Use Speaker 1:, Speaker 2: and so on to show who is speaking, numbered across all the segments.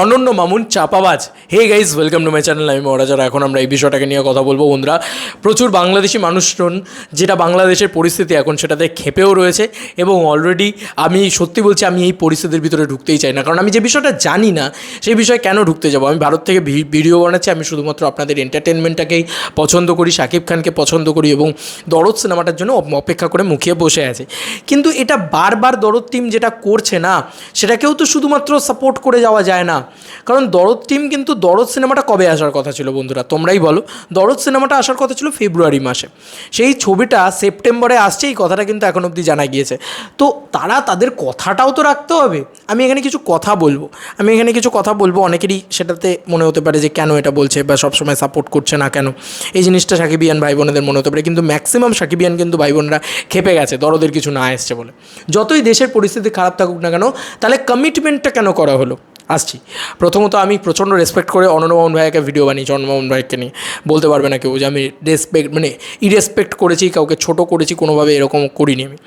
Speaker 1: অনন্য মামুন চাপাবাজ। Hey guys, welcome to my channel. আমি মহারাজার। এখন আমরা এই বিষয়টাকে নিয়ে কথা বলবো বন্ধুরা। প্রচুর বাংলাদেশি মানুষজন, যেটা বাংলাদেশের পরিস্থিতি এখন সেটাতে ক্ষেপেও রয়েছে, এবং অলরেডি আমি সত্যি বলছি, আমি এই পরিস্থিতির ভিতরে ঢুকতেই চাই না। কারণ আমি যে বিষয়টা জানি না সেই বিষয়ে কেন ঢুকতে যাবো। আমি ভারত থেকে ভিডিও বানাচ্ছি, আমি শুধুমাত্র আপনাদের এন্টারটেনমেন্টটাকেই পছন্দ করি, শাকিব খানকে পছন্দ করি, এবং দরদ সিনেমাটার জন্য অপেক্ষা করে মুখিয়ে বসে আছে। কিন্তু এটা বারবার দরদ টিম যেটা করছে না, সেটাকেও তো শুধুমাত্র সাপোর্ট করে যাওয়া যায় না। কারণ দরদ টিম কিন্তু, দরদ সিনেমাটা কবে আসার কথা ছিল বন্ধুরা, তোমরাই বলো। দরদ সিনেমাটা আসার কথা ছিল ফেব্রুয়ারি মাসে, সেই ছবিটা সেপ্টেম্বরে আসছে, এই কথাটা কিন্তু এখন অবধি জানা গিয়েছে। তো তারা তাদের কথাটাও তো রাখতে হবে। আমি এখানে কিছু কথা বলবো, অনেকেরই সেটাতে মনে হতে পারে যে কেন এটা বলছে বা সবসময় সাপোর্ট করছে না কেন, এই জিনিসটা সাকিবিয়ান ভাই বোনেদের মনে হতে পারে। কিন্তু ম্যাক্সিমাম সাকিবিয়ান কিন্তু ভাই বোনরা খেপে গেছে দরদের কিছু না এসছে বলে। যতই দেশের পরিস্থিতি খারাপ থাকুক না কেন, তাহলে কমিটমেন্টটা কেন করা হলো। আসছি, প্রথমত আমি প্রচণ্ড রেসপেক্ট করে অনন্য মামুন ভাইকে ভিডিও বানিয়েছি। অনন্য মামুন ভাইকে নিয়ে বলতে পারবে না কেউ যে আমি ইরেসপেক্ট করেছি, কাউকে ছোট করেছি, কোনোভাবে এরকম করিনি আমি।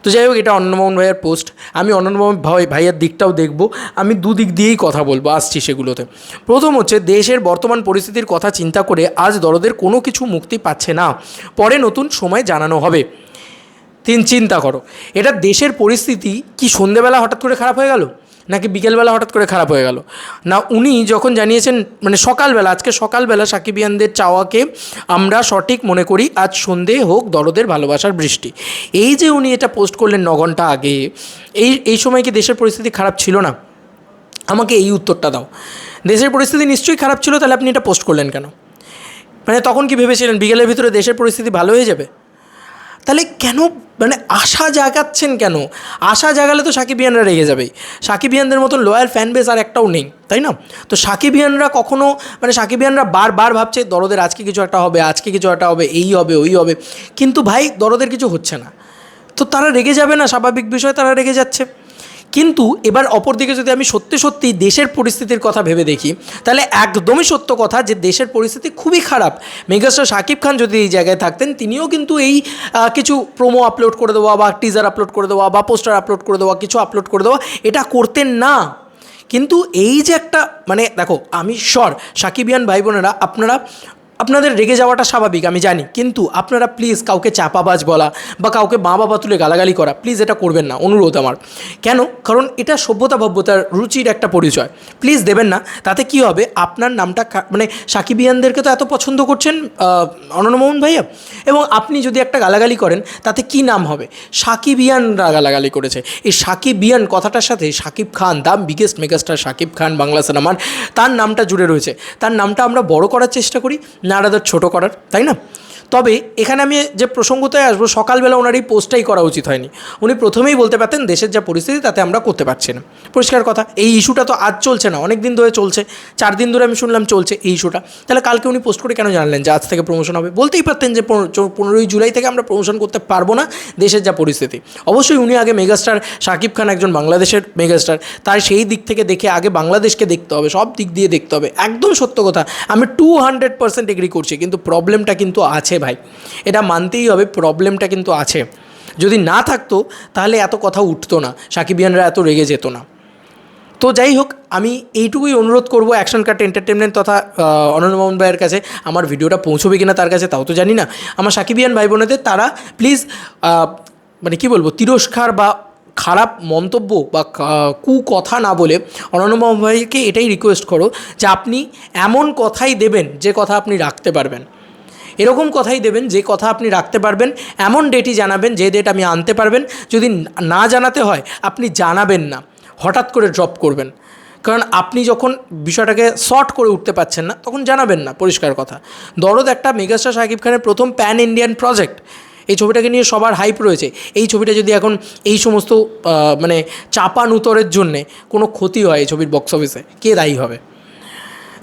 Speaker 1: তো যাই হোক, এটা অনন্য মামুন ভাইয়ের পোস্ট। আমি অনন্য মামুন ভাইয়ের দিকটাও দেখব, আমি দুদিক দিয়েই কথা বলবো, আসছি সেগুলোতে। প্রথম হচ্ছে, দেশের বর্তমান পরিস্থিতির কথা চিন্তা করে আজ দরদের কোনো কিছু মুক্তি পাচ্ছে না, পরে নতুন সময় জানানো হবে। চিন্তা করো, এটা দেশের পরিস্থিতি কি সন্ধেবেলা হঠাৎ করে খারাপ হয়ে গেল, নাকি বিকেলবেলা হঠাৎ করে খারাপ হয়ে গেল? না, উনি যখন জানিয়েছেন, মানে সকালবেলা, আজকে সকালবেলা সাকিবিয়ানদের চাওয়াকে আমরা সঠিক মনে করি, আজ সন্ধে হোক দরদের ভালোবাসার বৃষ্টি। এই যে উনি এটা পোস্ট করলেন 9 ঘন্টা আগে, এই সময় কি দেশের পরিস্থিতি খারাপ ছিল না? আমাকে এই উত্তরটা দাও। দেশের পরিস্থিতি নিশ্চয়ই খারাপ ছিল, তাহলে আপনি এটা পোস্ট করলেন কেন? মানে তখন কি ভেবেছিলেন বিকেলের ভিতরে দেশের পরিস্থিতি ভালো হয়ে যাবে? তাহলে কেন আশা জাগাচ্ছেন কেন? আশা জাগালে তো সাকিবিয়ানরা রেগে যাবেই। সাকিবিয়ানদের মতন লয়াল ফ্যান বেস আর একটাও নেই, তাই না? তো সাকিবিয়ানরা কখনো, সাকিবিয়ানরা বারবার ভাবছে দরদের আজকে কিছু একটা হবে, এই হবে ওই হবে, কিন্তু ভাই দরদের কিছু হচ্ছে না। তো তারা রেগে যাবে না, স্বাভাবিক বিষয়, তারা রেগে যাচ্ছে। কিন্তু এবার অপরদিকে যদি আমি সত্যি দেশের পরিস্থিতির কথা ভেবে দেখি, তাহলে একদমই সত্য কথা যে দেশের পরিস্থিতি খুবই খারাপ। মেগাস্টার শাকিব খান যদি এই জায়গায় থাকতেন, তিনিও কিন্তু এই কিছু প্রোমো আপলোড করে দেওয়া, বা টিজার আপলোড করে দেওয়া, বা পোস্টার আপলোড করে দেওয়া, কিছু আপলোড করে দেওয়া, এটা করতেন না। কিন্তু এই যে একটা, দেখো, আমি সাকিবিয়ান ভাই বোনেরা, আপনাদের রেগে যাওয়াটা স্বাভাবিক, আমি জানি। কিন্তু আপনারা প্লিজ কাউকে চাপাবাজ বলা বা কাউকে মা বাবা তুলে গালাগালি করা, প্লিজ এটা করবেন না, অনুরোধ আমার। কেন? কারণ এটা সভ্যতা ভব্যতার রুচির একটা পরিচয়, প্লিজ দেবেন না। তাতে কি হবে, আপনার নামটা, সাকিবিয়ানদেরকে তো এত পছন্দ করছেন অনন্য মামুন ভাইয়া, এবং আপনি যদি একটা গালাগালি করেন, তাতে কি নাম হবে? সাকিবিয়ানরা গালাগালি করেছে। এই সাকিবিয়ান কথাটার সাথে Shakib Khan, the biggest megastar Shakib Khan Bangla সিনেমার, তার নামটা জুড়ে রয়েছে। তার নামটা আমরা বড় করার চেষ্টা করি, না রাদার ছোটো করার, তাই না? তবে এখানে আমি যে প্রসঙ্গতায় আসবো, সকালবেলা ওনার এই পোস্টটাই করা উচিত হয়নি। উনি প্রথমেই বলতে পারতেন দেশের যা পরিস্থিতি তাতে আমরা করতে পারছি না। পরিষ্কার কথা, এই ইস্যুটা তো আজ চলছে না, অনেক দিন ধরে চলছে, 4 দিন ধরে আমি শুনলাম চলছে এই ইস্যুটা। তাহলে কালকে উনি পোস্ট করে কেন জানালেন যে আজ থেকে প্রমোশন হবে? বলতেই পারতেন যে 15ই জুলাই থেকে আমরা প্রমোশন করতে পারবো না, দেশের যা পরিস্থিতি। অবশ্যই উনি আগে মেগাস্টার শাকিব খান একজন বাংলাদেশের মেগাস্টার, তার সেই দিক থেকে দেখে আগে বাংলাদেশকে দেখতে হবে, সব দিক দিয়ে দেখতে হবে। একদম সত্য কথা, আমি 200% এগ্রি করছি। কিন্তু প্রবলেমটা কিন্তু আছে ভাই, এটা মানতেই হবে, প্রবলেমটা কিন্তু আছে। যদি না থাকতো তাহলে এত কথা উঠতো না, সাকিবিয়ানরা এত রেগে যেত না। তো যাই হোক, আমি এইটুকুই অনুরোধ করবো অ্যাকশন কাট এন্টারটেনমেন্ট তথা অনন্য মামুন ভাইয়ের কাছে। আমার ভিডিওটা পৌঁছবে কিনা তার কাছে তাও তো জানি না। আমার সাকিবিয়ান ভাই বোনেদের, তারা প্লিজ তিরস্কার বা খারাপ মন্তব্য বা কথা না বলে অনন্য মামুন ভাইকে এটাই রিকোয়েস্ট করো যে আপনি এমন কথাই দেবেন যে কথা আপনি রাখতে পারবেন, এরকম কথাই দেবেন যে কথা আপনি রাখতে পারবেন, এমন ডেটই জানাবেন যে ডেট আমি আনতে পারবেন। যদি না জানাতে হয় আপনি জানাবেন না, হঠাৎ করে ড্রপ করবেন। কারণ আপনি যখন বিষয়টাকে শর্ট করে উঠতে পারছেন না, তখন জানাবেন না, পরিষ্কার কথা। দরদ একটা মেগাস্টার শাকিব খানের প্রথম প্যান ইন্ডিয়ান প্রজেক্ট। এই ছবিটাকে নিয়ে সবার হাইপ রয়েছে। এই ছবিটা যদি এখন এই সমস্ত চাপানুতরের জন্যে কোনো ক্ষতি হয় এই ছবির বক্স অফিসে, কে দায়ী হবে?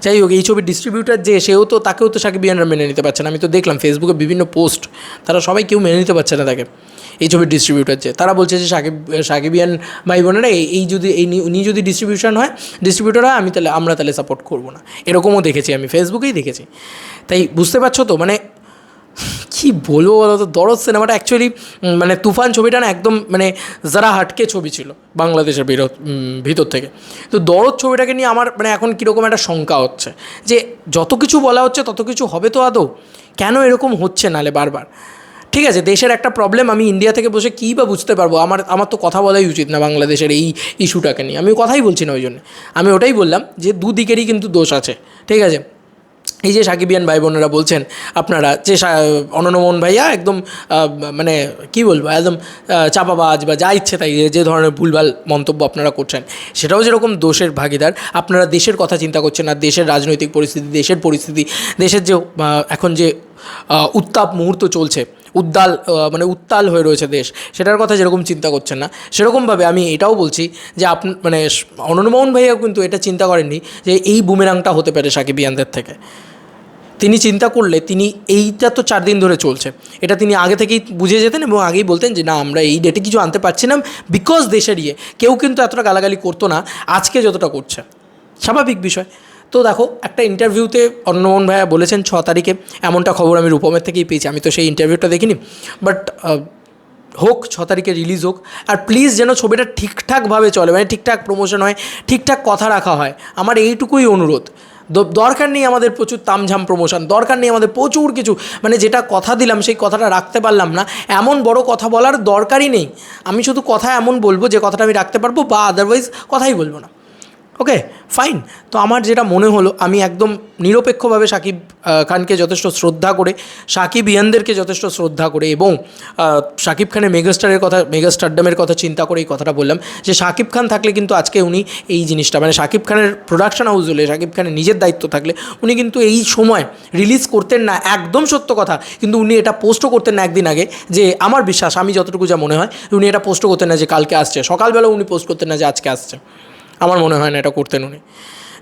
Speaker 1: যাই হোক, এই ছবির ডিস্ট্রিবিউটার যে, তাকেও তো সাকিবিয়ানরা মেনে নিতে পারছে না। আমি তো দেখলাম ফেসবুকে বিভিন্ন পোস্ট, তারা সবাই কেউ মেনে নিতে পারছে না তাকে। এই ছবির ডিস্ট্রিবিউটার যে, তারা বলছে যে সাকিবিয়ান ভাই বোনেরা, উনি যদি ডিস্ট্রিবিউটার হয়, আমরা তাহলে সাপোর্ট করবো না। এরকমও দেখেছি, আমি ফেসবুকেই দেখেছি। তাই বুঝতে পারছো তো, কী কী বলবো বলো তো, দরদ সিনেমাটা অ্যাকচুয়ালি মানে তুফান ছবিটা না একদম মানে যারা হাটকে ছবি ছিল বাংলাদেশের ভিতর থেকে। তো দরদ ছবিটাকে নিয়ে আমার মানে এখন কীরকম একটা শঙ্কা হচ্ছে যে যত কিছু বলা হচ্ছে তত কিছু হবে তো আদৌ, কেন এরকম হচ্ছে নালে বারবার। ঠিক আছে, দেশের একটা প্রবলেম, আমি ইন্ডিয়া থেকে বসে কী বা বুঝতে পারবো, আমার তো কথা বলাই উচিত না বাংলাদেশের এই ইস্যুটাকে নিয়ে, আমি কথাই বলছি না ওই জন্য। আমি ওটাই বললাম যে দুদিকেরই কিন্তু দোষ আছে, ঠিক আছে। এই যে সাকিবিয়ান ভাই বোনেরা বলছেন আপনারা যে অনন্যমোহন ভাইয়া একদম মানে কী বলবো একদম চাপাবাজ বা যা ইচ্ছে তাই যে ধরনের ভুলভাল মন্তব্য আপনারা করছেন, সেটাও যেরকম দোষের ভাগিদার। আপনারা দেশের কথা চিন্তা করছেন না, দেশের রাজনৈতিক পরিস্থিতি, দেশের পরিস্থিতি, দেশের যে এখন যে উত্তাপ মুহূর্ত চলছে, উত্তাল হয়ে রয়েছে দেশ, সেটার কথা যেরকম চিন্তা করছেন না, সেরকমভাবে আমি এটাও বলছি যে মানে অনন্যমোহন ভাইয়াও কিন্তু এটা চিন্তা করেননি যে এই বুমেরাংটা হতে পারে সাকিবিয়ানদের থেকে। তিনি চিন্তা করলে এইটা তো 4 দিন ধরে চলছে, এটা তিনি আগে থেকেই বুঝে যেতেন এবং আগেই বলতেন যে না আমরা এই ডেটে কিছু আনতে পারছি না, বিকজ দেশের কেউ কিন্তু এতটা গালাগালি করতো না আজকে যতটা করছে, স্বাভাবিক বিষয়। তো দেখো একটা ইন্টারভিউতে অনন্যমোহন ভাইয়া বলেছেন 6 তারিখে, এমনটা খবর আমি রূপমের থেকেই পেয়েছি, আমি তো সেই ইন্টারভিউটা দেখিনি, বাট হোক 6 তারিখে রিলিজ হোক, আর প্লিজ যেন ছবিটা ঠিকঠাকভাবে চলে, মানে ঠিকঠাক প্রমোশন হয়, ঠিকঠাক কথা রাখা হয়, আমার এইটুকুই অনুরোধ। দরকার নেই আমাদের প্রচুর তামঝাম প্রমোশন, দরকার নেই আমাদের প্রচুর কিছু, মানে যেটা কথা দিলাম সেই কথাটা রাখতে পারলাম না, এমন বড় কথা বলার দরকারই নেই। আমি শুধু কথা এমন বলবো যে কথাটা আমি রাখতে পারবো, বা আদারওয়াইজ কথাই বলবো না। Okay fine. তো আমার যেটা মনে হলো, আমি একদম নিরপেক্ষভাবে শাকিব খানকে যথেষ্ট শ্রদ্ধা করে, শাকিব ইয়ানদেরকে যথেষ্ট শ্রদ্ধা করে এবং শাকিব খানের মেগাস্টারডামের কথা চিন্তা করে এই কথাটা বললাম যে শাকিব খান থাকলে কিন্তু আজকে উনি এই জিনিসটা, মানে শাকিব খানের প্রোডাকশন হাউস হলে, শাকিব খানের নিজের দায়িত্ব থাকলে উনি কিন্তু এই সময় রিলিজ করতেন না, একদম সত্য কথা। কিন্তু উনি এটা পোস্টও করতেন না একদিন আগে, যে আমার বিশ্বাস, আমি যতটুকু যা মনে হয়, উনি এটা পোস্টও করতেন না যে কালকে আসছে, সকালবেলা উনি পোস্ট করতেন না যে আজকে আসছে, আমার মনে হয় না এটা করতেন উনি।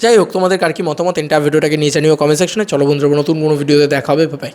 Speaker 1: যাই হোক, তোমাদের কার কি মতামত ভিডিওটাকে নিয়ে জানিও কমেন্ট সেকশনে। চলো বন্ধুরা, নতুন কোনো ভিডিওতে দেখা হবে, বাই।